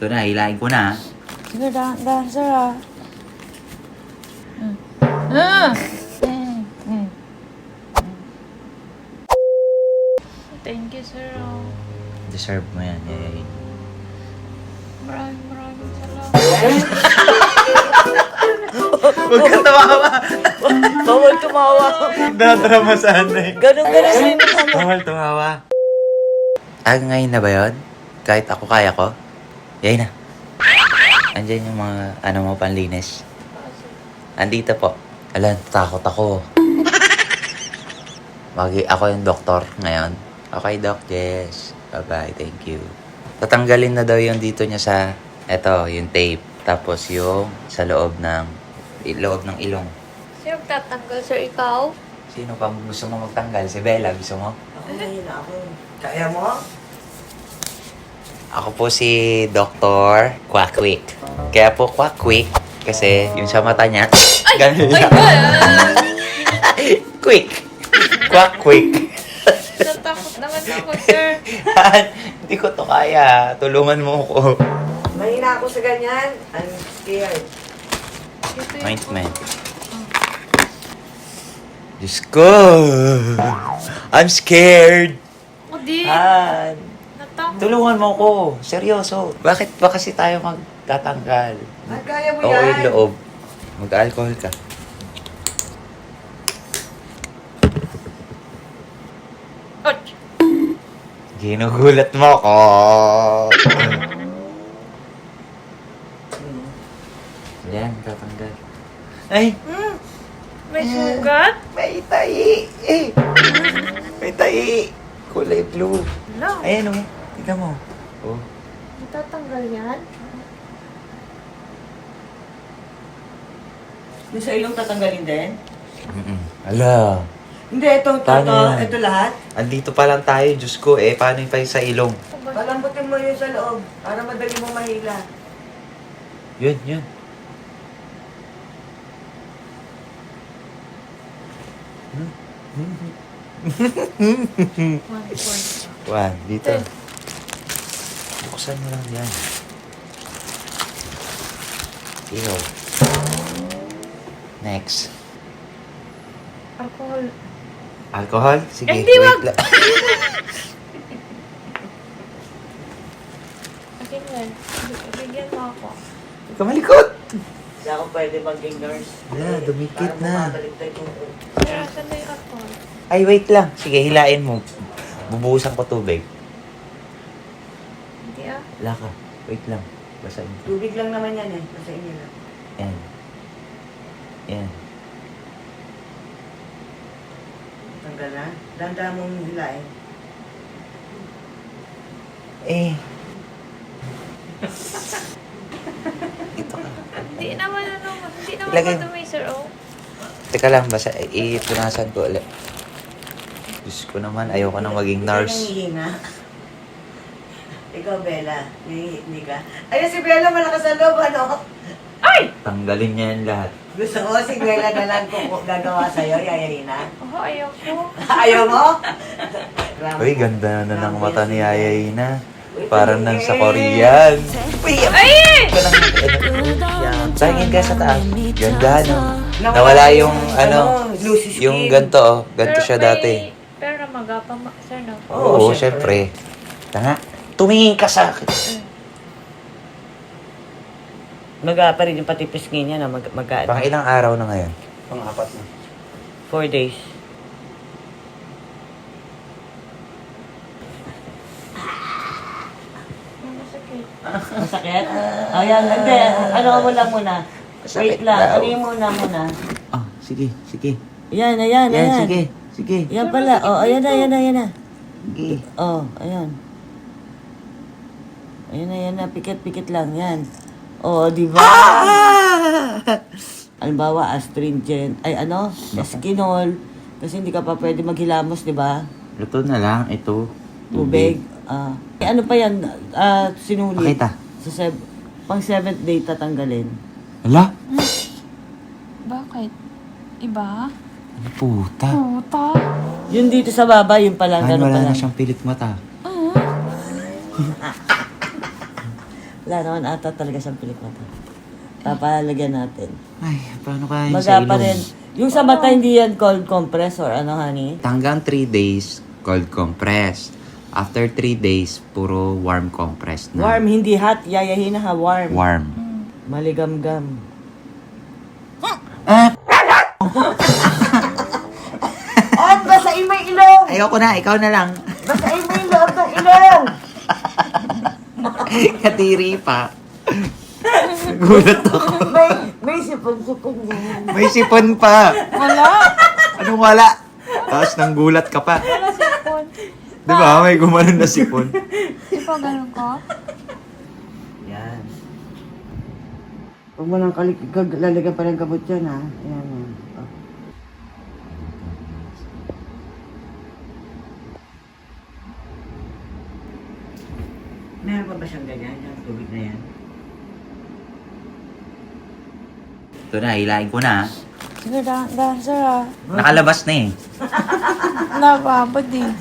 Ito na, hilahin ko na. Sige, dahan, sir, ah. Thank you, sir, ah. Deserve mo yan, yayain. Maraming salamat. Huwag ka tumawa. Bawal tumawa. Nadrama sana eh. Ganun rin mo. Bawal tumawa. Ngayon na ba yun? Kahit ako kaya ko? Yayain na. Andiyan yung mga, mo, panlinis. Andito po. Alam, takot ako. Ako yung doktor ngayon. Okay, Doc Jess. Bye-bye, thank you. Tatanggalin na daw yung dito niya sa, yung tape. Tapos yung sa loob ng ilong. Sino tatanggal, sir? Ikaw? Sino pa gusto mo magtanggal? Si Bella, gusto mo? Ako. Kaya mo? Ako po si Dr. Quackwick. Kaya po Quackwick kasi yung sa mata niya, ganun lang. Quick! Quackwick. Natakot naman ako, sir. Hindi ko to kaya. Tulungan mo ko. Mahina ako sa ganyan. I'm scared. Ointment. Diyos ko! I'm scared! O di, Han! natakot. Tulungan mo ko. Seryoso. Bakit ba kasi tayo magtatanggal? Ay, kaya mo Oo, yan. yung loob. Mag-alcohol ka. Ouch! Ginugulat mo ko. Yan, tatanggal. Ay! May sugat? May tahi! May tahi! Kulay blue. Wala. Ayan o. Tignan mo. Oh. Matatanggal yan? Yung sa ilong tatanggalin din? Ala. Hindi, Paano yan? ito lahat. Andito pa lang tayo, Diyos ko. Paano yung pa sa ilong? Palambutin mo yun sa loob para madali mo mahila. Yun. One, dito. Buksan mo lang yan. Ew. Next. Alcohol. Alcohol? Sige, Hindi, wag. lang. Akin yan. Bigyan mo ako. Huwag ka malikot! Hindi ako pwede maging nurse. Wala, dumikit Para na. bumabalik tayo kung... Sir, asan na yung alcohol? Ay, wait lang. Sige, hilain mo. Bubuhusan ko tubig. Hindi ah. Wala ka. Wait lang. Basahin ko. Tubig lang naman yan eh. Nasa inyo lang. Yan. Yan. Tanggal na. Danda mong hilain. Ito ka. Hindi naman Ilagay. madumi, sir. Oh. Teka lang, ipunasan ko ulit. Diyos ko naman, ayoko nang maging nurse. Nangihinga. Ikaw, Bella. Nangihingi ka. Ayun, si Bella malakas sa loob, ano? Ay! Tanggalin niya yan lahat. Gusto ko si Bella na lang kung gagawa sa'yo, yayahina. Oh, ayaw ko. Ayaw mo? Uy, ganda na ng mata ni Yayayina. Parang nang sa Korean. Uy, Ay! Tingin ka sa taas. Ganda, no? Nawala yung, loose skin. yung ganto, oh. Ganto siya dati. Pero magapang, sir, no? Oo, Oo, syempre. Tanga, tumingin ka sa akin. Mag-aapa rin yung pati pisngi niya na mag-aapa. Pang ilang araw na ngayon? 4 days. Masakit. Masakit? Ayan, hindi. Ano mo lang muna. Masakit Wait lang. daw. Ano yung muna. Ah, sige. Ayan. Yan, sige. Yan pala. Oh, ayan na. Sige. Oh, ayan. Ayan na. Pikit lang. Yan. Oh, di ba? Halimbawa, astringent. Eskinol. Kasi hindi ka pa pwede maghilamos, di ba? Luto na lang, ito. Tubig. Ano pa yan? Sinulit. Pakita. Pang 7th day tatanggalin. Hala? Bakit? Iba? Ano puta? Puta? Yung dito sa baba, yung pala. Ay, Ganun wala pala. na siyang pilit mata. Wala naman ata talaga siyang pilik mata. Papalagyan natin. Ay, paano kaya yung sa Magapa ilong? rin. Yung sa mata, hindi yan cold compress or ano, honey? Hanggang 3 days, cold compress. After 3 days, puro warm compress na. Warm, hindi hot. Yayahin na ha, warm. Warm. Maligam-gam. Ah! Ay, basahin mo yung ilong! Ayoko na, ikaw na lang. Basahin mo yung loob ng ilong! Katiri pa. Gulat ako. May sipon-sipon yan. May sipon pa. Wala. Anong wala? Tapos nang gulat ka pa. Wala sipon. Di ba? May gumanon na sipon. Di ba ganun ka? Yan. Huwag mo nang lalagyan pa ng kabot yan, ha? Yan, yan. Oh. Meron pa ba siyang ganyan? Yung tubig na yan? Ito na, hilahin ko na. Sige, dahan, sir ah. Nakalabas na eh. Nababad eh.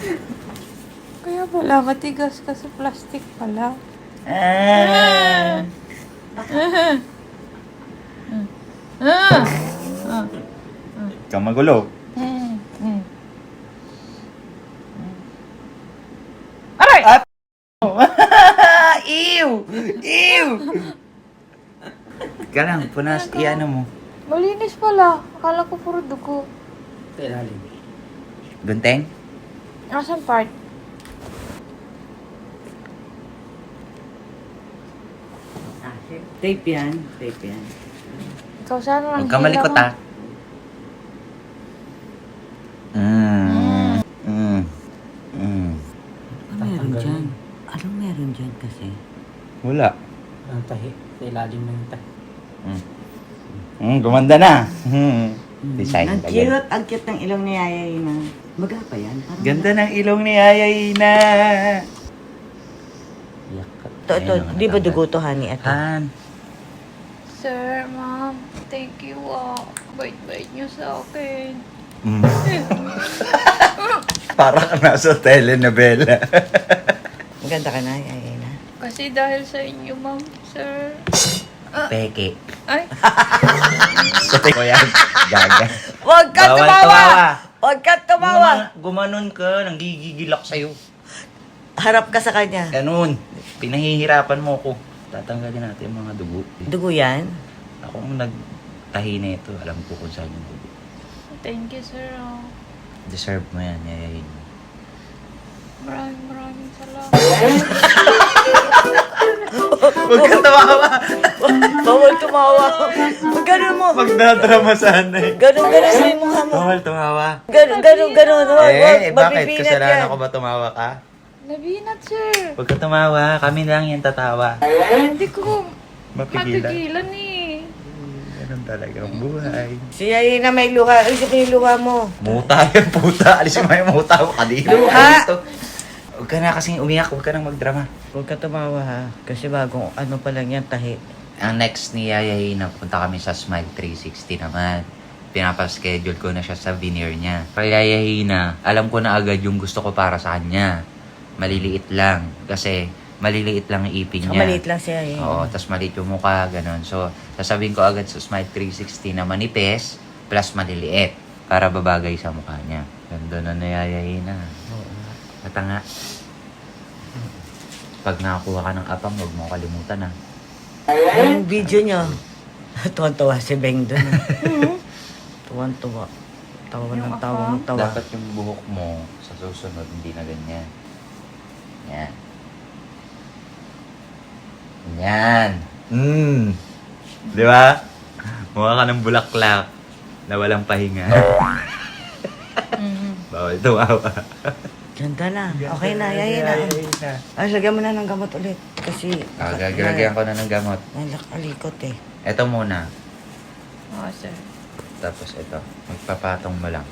Kaya pala, matigas kasi plastic pala. Ah. Ikaw magulo. Aray! Ew! Ew! Ika lang, punas, iano mo. Malinis pala. Akala ko puro dugo. Gunteng? Asan part? Tape yan. Tape yan. Ikaw sana lang Huwag ka malikot ah. Ano meron dyan? Anong meron dyan kasi? Wala. Ang tahi. Sa ilalim ng tahi. Gumanda na. Design Ang talaga. cute. Ang cute ng ilong ni Yaya Ina. Magapa yan. Parang Ganda ng ilong ni Ayayina. Iyak ka. Ito, di ba dugo to, honey? Ito. Han. Sir, ma'am, thank you ah. Bait-bait niyo sa akin. Parang ka nasa telenovela. Maganda ka na, Yaya Ina. Kasi dahil sa inyo, ma'am, sir. Peke. Ay, Sabi ko yan. Gaga. Huwag ka Bawal tumawa! tumawa. Huwag ka tumawa! Gumanon ka. Nanggigigilak sa'yo. Harap ka sa kanya. Ganun. Pinahihirapan mo ko. Tatanggalin natin yung mga dugo. Dugo yan? Ako ang nagtahi na ito. Alam ko kung saan yung dugo. thank you, sir ah. Deserve mo yan. Yayayin mo. Maraming salamat. Huwag ka tumawa. Bawal tumawa. Ganun mo. Magdadrama sana eh. Ganun mo yung mukha mo. Bawal tumawa. Ganun. Huwag, Bakit? mabibinat Kasalanan yan. ko ba tumawa ka? Nabinat, sir. Huwag ka tumawa. Kami lang yung tatawa. Hindi ko Mapigilan. matigilan eh. Ganun talaga ang buhay. Si Yaya Ina may luha. Isipin yung luha mo. Muta yan, puta. Alisin mo yung muta mo. Kadiri. Luha! Huwag ka na kasing umiyak. Huwag ka nang magdrama. Huwag ka tumawa ha. Kasi bagong ano pa lang yan, tahi. Ang next ni Yayayin, punta kami sa Smile 360 naman. Pinapaschedule ko na siya sa veneer niya. Kaya Yayina, alam ko na agad yung gusto ko para sa kanya. Maliliit lang. Kasi maliliit lang ang ipin niya. Maliit lang siya eh. Oo, tapos maliit yung mukha, ganun. So, sasabihin ko agad sa Smile 360 na manipis plus maliliit para babagay sa mukha niya. Ganda na nayayayin na. At nga, pag nakakuha ka ng apang, huwag mo kalimutan ah. Yung video niya, tuwan-tuwa si Beng doon. Tuwan-tuwa. Tawa ng tawa ng tawa. Dapat yung buhok mo sa susunod, hindi na ganyan. Yan. Yan. Di ba? Mukha ka ng bulaklak na walang pahinga. Bawal tumawa. Ganda na. Okay na, Yaya na. Ay, lagyan mo na ng gamot ulit. Kasi... Gagalagyan ko na ng gamot. Nalakalikot eh. Ito muna. Oo, sir. Tapos ito. Magpapatong mo lang.